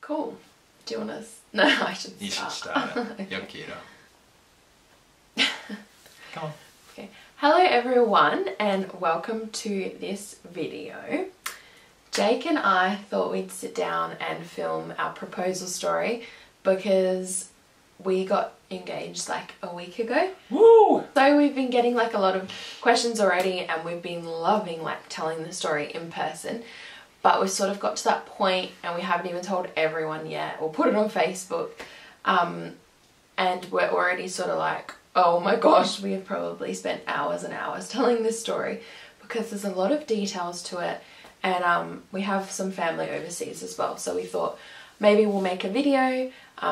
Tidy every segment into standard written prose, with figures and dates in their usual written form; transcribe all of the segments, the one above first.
Cool. Do you want to... No, I should start. You should start it. Okay. You're cuter. Come on. Okay. Hello everyone and welcome to this video. Jake and I thought we'd sit down and film our proposal story because we got engaged like a week ago. Woo! So we've been getting like a lot of questions already and we've been loving like telling the story in person. But we sort of got to that point and we haven't even told everyone yet or put it on Facebook. And we're already sort of like, oh my gosh, we have probably spent hours and hours telling this story because there's a lot of details to it. And we have some family overseas as well. So we thought maybe we'll make a video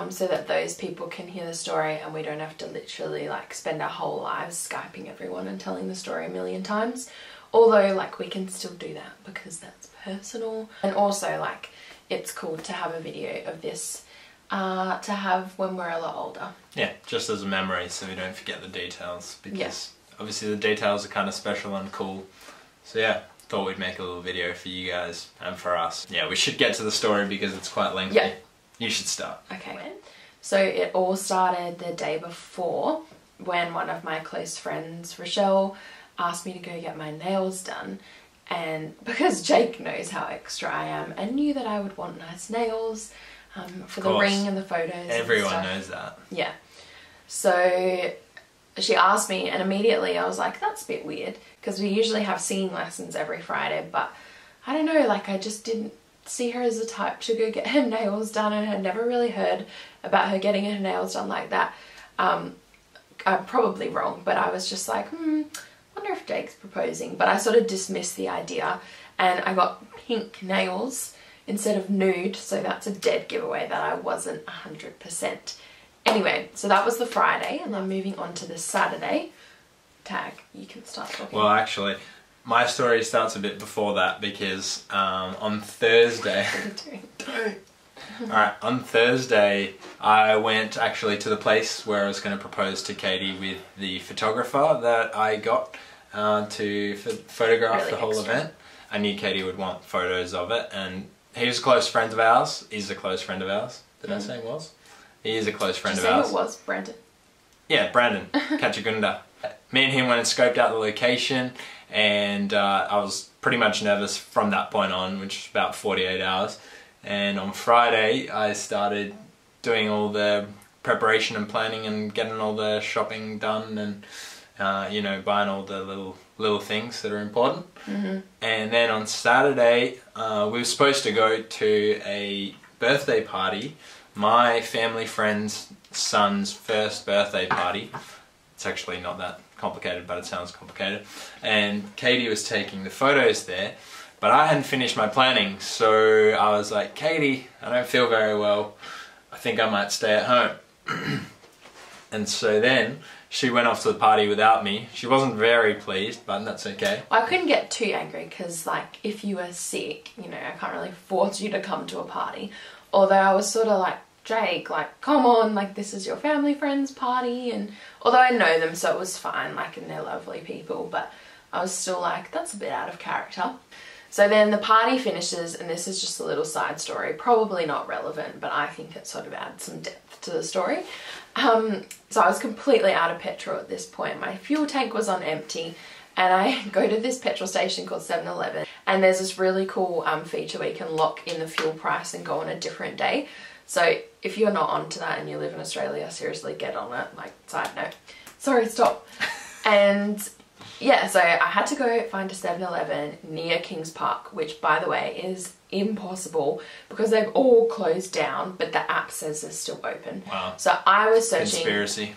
so that those people can hear the story and we don't have to literally like spend our whole lives Skyping everyone and telling the story a million times. Although like we can still do that because that's personal. And also like it's cool to have a video of this to have when we're a lot older. Yeah, just as a memory so we don't forget the details because obviously the details are kind of special and cool. So yeah, thought we'd make a little video for you guys and for us. Yeah, we should get to the story because it's quite lengthy. Yeah. You should start. Okay. So it all started the day before when one of my close friends, Rochelle, asked me to go get my nails done, and because Jake knows how extra I am and knew that I would want nice nails for the ring and the photos. Everyone knows that. Yeah. So she asked me and immediately I was like, that's a bit weird because we usually have singing lessons every Friday, but I don't know, like I just didn't see her as the type to go get her nails done and had never really heard about her getting her nails done like that. I'm probably wrong, but I was just like, wonder if Jake's proposing, but I sort of dismissed the idea and I got pink nails instead of nude, so that's a dead giveaway that I wasn't 100%. Anyway, so that was the Friday and then moving on to the Saturday. Tag, you can start talking. Well, actually, my story starts a bit before that because on Thursday... Alright, on Thursday I went actually to the place where I was going to propose to Katie with the photographer that I got to photograph really the whole event. I knew Katie would want photos of it and he was a close friend of ours. He's a close friend of ours. Did I say he was? He is a close friend of ours. Who it was? Brandon? Yeah, Brandon Kachagunda. Me and him went and scoped out the location and I was pretty much nervous from that point on, which was about 48 hours. And on Friday I started doing all the preparation and planning and getting all the shopping done and you know, buying all the little things that are important. And then on Saturday we were supposed to go to a birthday party, my family friend's son's first birthday party. It's actually not that complicated, but it sounds complicated. And Katie was taking the photos there. But I hadn't finished my planning, so I was like, Katie, I don't feel very well. I think I might stay at home. And so then she went off to the party without me. She wasn't very pleased, but that's okay. Well, I couldn't get too angry because like if you were sick, you know, I can't really force you to come to a party. Although I was sort of like, Jake, like, come on, like this is your family friend's party. And although I know them, so it was fine, like, and they're lovely people, but I was still like, that's a bit out of character. So then the party finishes, and this is just a little side story, probably not relevant, but I think it sort of adds some depth to the story. So I was completely out of petrol at this point. My fuel tank was on empty, and I go to this petrol station called 7-Eleven, and there's this really cool feature where you can lock in the fuel price and go on a different day. So if you're not onto that and you live in Australia, seriously get on it, like side note. Sorry, stop. And yeah, so I had to go find a 7-Eleven near Kings Park, which by the way is impossible because they've all closed down, but the app says they're still open. Wow. So I was searching... Conspiracy.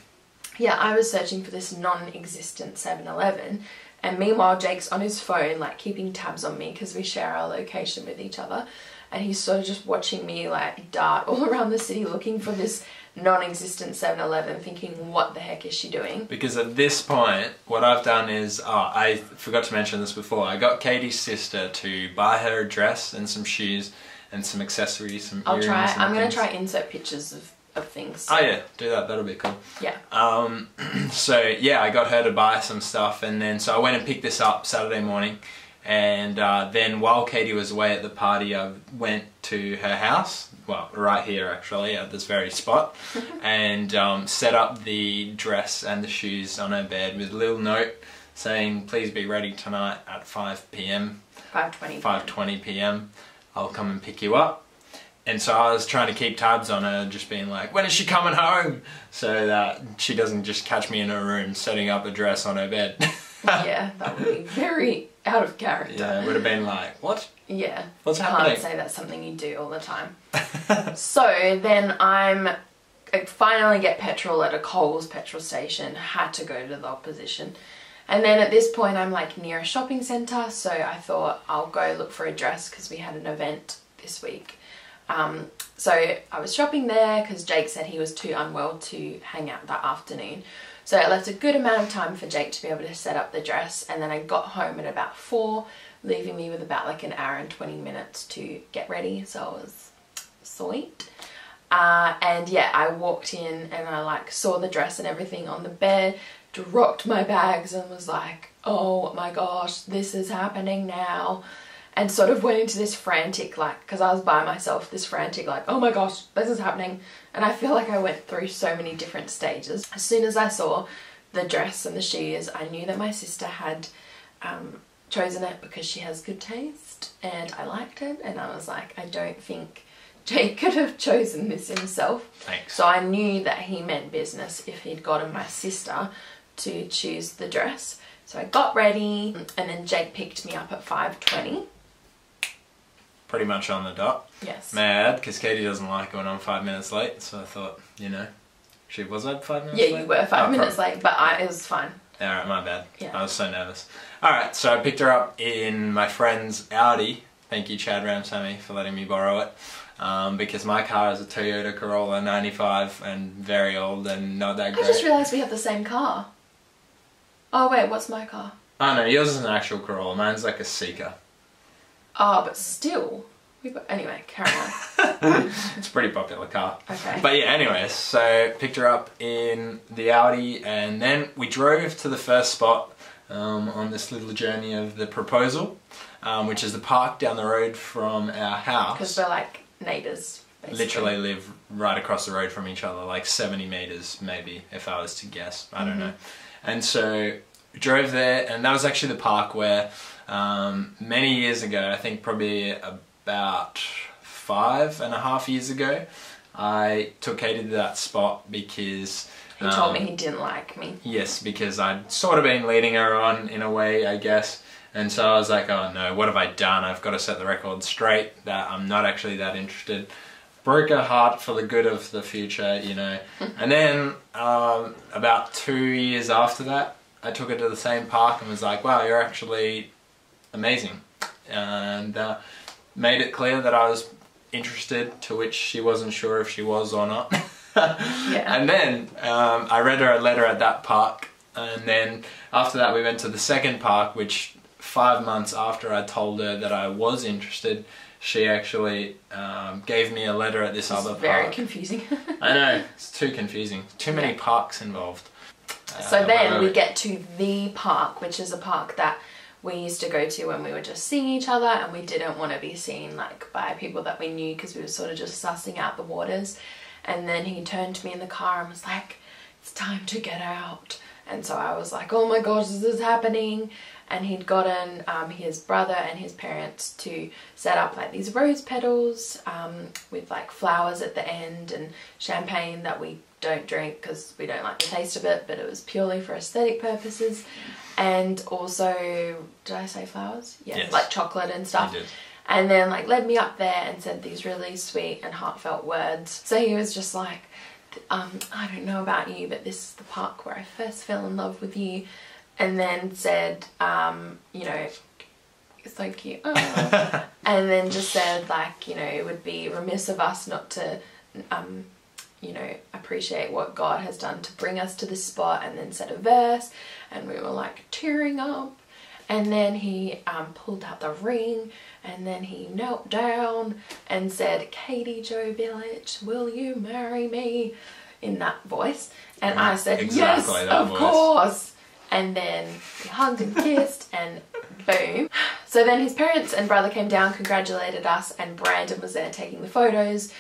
Yeah, I was searching for this non-existent 7-Eleven, and meanwhile Jake's on his phone like keeping tabs on me because we share our location with each other, and he's sort of just watching me like dart all around the city looking for this non-existent 7-Eleven, thinking what the heck is she doing? Because at this point what I've done is, I forgot to mention this before, I got Katie's sister to buy her a dress and some shoes and some accessories, some earrings. I'm going to try insert pictures of things. Oh yeah, do that, that'll be cool. Yeah. So yeah, I got her to buy some stuff, and then so I went and picked this up Saturday morning, And then while Katie was away at the party, I went to her house, well, right here actually, at this very spot, and set up the dress and the shoes on her bed with a little note saying, please be ready tonight at 5 p.m. 5:20 p.m. I'll come and pick you up. And so I was trying to keep tabs on her, just being like, when is she coming home? So that she doesn't just catch me in her room setting up a dress on her bed. Yeah, that would be very out of character. Yeah, it would have been like, what? Yeah. What's you happening? Can't say that's something you do all the time. So then I finally get petrol at a Coles petrol station. Had to go to the opposition. And then at this point I'm like near a shopping centre, so I thought I'll go look for a dress because we had an event this week. So I was shopping there because Jake said he was too unwell to hang out that afternoon. So I left a good amount of time for Jake to be able to set up the dress, and then I got home at about 4, leaving me with about like an hour and 20 minutes to get ready, so it was sweet. And yeah, I walked in and I like saw the dress and everything on the bed, dropped my bags and was like, oh my gosh, this is happening now. And sort of went into this frantic, like, because I was by myself, this frantic, like, oh my gosh, this is happening. And I feel like I went through so many different stages. As soon as I saw the dress and the shoes, I knew that my sister had chosen it because she has good taste and I liked it. And I was like, I don't think Jake could have chosen this himself. Thanks. So I knew that he meant business if he'd gotten my sister to choose the dress. So I got ready and then Jake picked me up at 5:20. Pretty much on the dot. Yes. Mad, because Katie doesn't like when I'm 5 minutes late, so I thought, you know, was I 5 minutes late? Yeah, you were 5 minutes late, but it was fine. Alright, my bad. Yeah. I was so nervous. Alright, so I picked her up in my friend's Audi. Thank you, Chad Ramsamy, for letting me borrow it. Because my car is a Toyota Corolla 95 and very old and not that great. I just realised we have the same car. Oh wait, what's my car? Oh no, yours is an actual Corolla. Mine's like a Seeker. Oh, but still. Anyway, carry on. It's a pretty popular car. Okay. But yeah, anyways, so picked her up in the Audi and then we drove to the first spot on this little journey of the proposal, which is the park down the road from our house. Because we're like neighbours, basically. Literally live right across the road from each other, like 70 metres maybe, if I was to guess. I don't know. And so we drove there, and that was actually the park where many years ago, I think probably about 5.5 years ago, I took Katie to that spot because... He told me he didn't like me. Yes, because I'd sort of been leading her on in a way, I guess. And so I was like, oh no, what have I done? I've got to set the record straight that I'm not actually that interested. Broke her heart for the good of the future, you know. And then about 2 years after that, I took her to the same park and was like, wow, you're actually amazing. And made it clear that I was interested, to which she wasn't sure if she was or not. Yeah. And then I read her a letter at that park, and then after that we went to the second park, which 5 months after I told her that I was interested, she actually gave me a letter at this other park. Very confusing. I know, it's too confusing. Too many parks involved. So then we get to the park, which is a park that we used to go to when we were just seeing each other, and we didn't want to be seen like by people that we knew because we were sort of just sussing out the waters. And then he turned to me in the car and was like, it's time to get out. And so I was like, oh my gosh, this is happening. And he'd gotten his brother and his parents to set up like these rose petals with like flowers at the end and champagne that we don't drink because we don't like the taste of it, but it was purely for aesthetic purposes. And also, did I say flowers? Yeah, yes. Like chocolate and stuff. You did. And then like led me up there and said these really sweet and heartfelt words. So he was just like, I don't know about you, but this is the park where I first fell in love with you. And then said, you know, it's so cute. Oh. And then just said like, you know, it would be remiss of us not to, you know, appreciate what God has done to bring us to this spot, and then said a verse, and we were like tearing up. And then he pulled out the ring, and then he knelt down and said, Katie Jo Village, will you marry me? In that voice. And I said, exactly, yes, of course. and then we hugged and kissed and boom. So then his parents and brother came down, congratulated us, and Brandon was there taking the photos.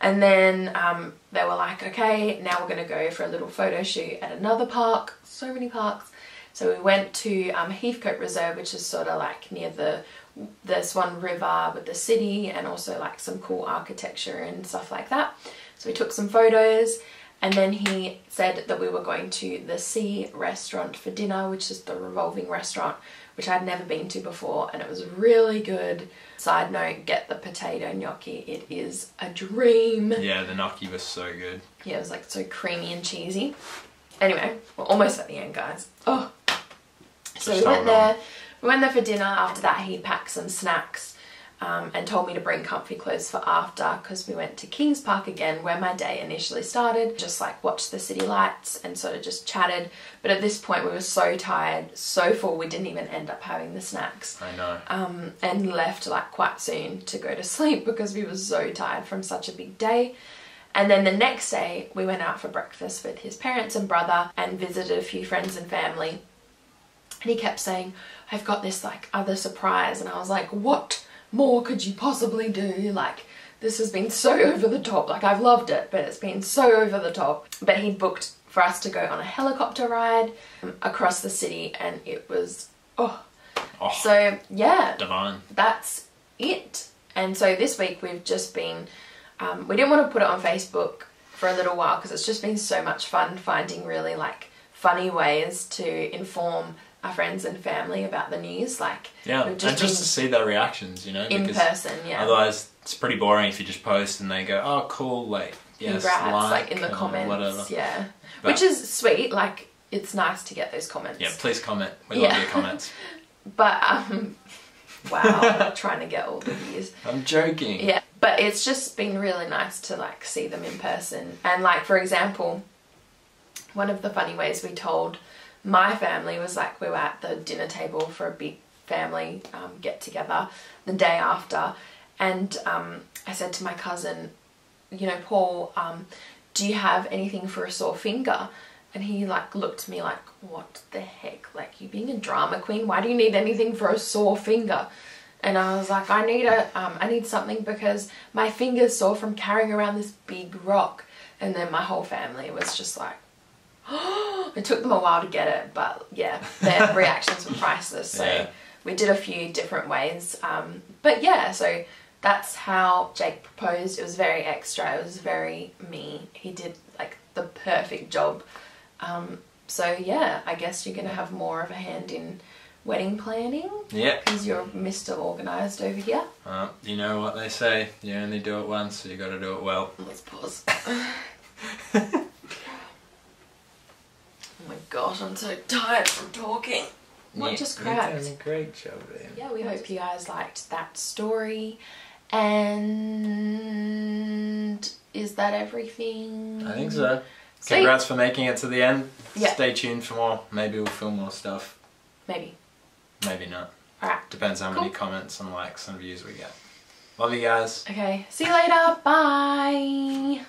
And then they were like, okay, now we're going to go for a little photo shoot at another park. So many parks. So we went to Heathcote Reserve, which is sort of like near the Swan River with the city, and also like some cool architecture and stuff like that. So we took some photos, and then he said that we were going to the Sea Restaurant for dinner, which is the revolving restaurant, which I'd never been to before, and it was really good. Side note, get the potato gnocchi. It is a dream. Yeah, the gnocchi was so good. Yeah, it was like so creamy and cheesy. Anyway, we're almost at the end, guys. Oh. So we went there. We went there for dinner. After that, he packed some snacks and told me to bring comfy clothes for after, because we went to Kings Park again, where my day initially started. Just like watched the city lights and sort of just chatted. But at this point, we were so tired, so full, we didn't even end up having the snacks. I know. And left like quite soon to go to sleep because we were so tired from such a big day. And then the next day, we went out for breakfast with his parents and brother and visited a few friends and family. And he kept saying, I've got this like other surprise. And I was like, what more could you possibly do? Like, this has been so over the top. Like, I've loved it, but it's been so over the top. But he booked for us to go on a helicopter ride across the city, and it was, so yeah, divine. That's it. And so this week we've just been, we didn't want to put it on Facebook for a little while because it's just been so much fun finding really like funny ways to inform our friends and family about the news. Like, yeah, and just to see their reactions, you know, in person. Yeah, otherwise it's pretty boring if you just post and they go, oh cool, like yes, like in the comments, whatever. Yeah, but, which is sweet. Like, it's nice to get those comments. Yeah, please comment. We love your comments. But wow, I'm not trying to get all the views. I'm joking. Yeah, but it's just been really nice to like see them in person. And like, for example, one of the funny ways we told my family was like, we were at the dinner table for a big family get together the day after, and I said to my cousin, you know, Paul, do you have anything for a sore finger? And he like looked at me like, what the heck? Like, you being a drama queen, why do you need anything for a sore finger? And I was like, I need something because my finger's sore from carrying around this big rock. And then my whole family was just like, oh, it took them a while to get it, but yeah, their reactions were priceless. So we did a few different ways. But yeah, so that's how Jake proposed. It was very extra. It was very me. He did like the perfect job. So yeah, I guess you're going to have more of a hand in wedding planning. Yeah. Because you're Mr. Organised over here. You know what they say, you only do it once, so you got to do it well. Let's pause. Oh my gosh, I'm so tired from talking. What just cracked? You're doing a great job there. Yeah, we hope you guys liked that story. And is that everything? I think so. Sweet. Congrats for making it to the end. Yeah. Stay tuned for more. Maybe we'll film more stuff. Maybe. Maybe not. Alright. Depends how many comments and likes and views we get. Love you guys. Okay. See you later. Bye.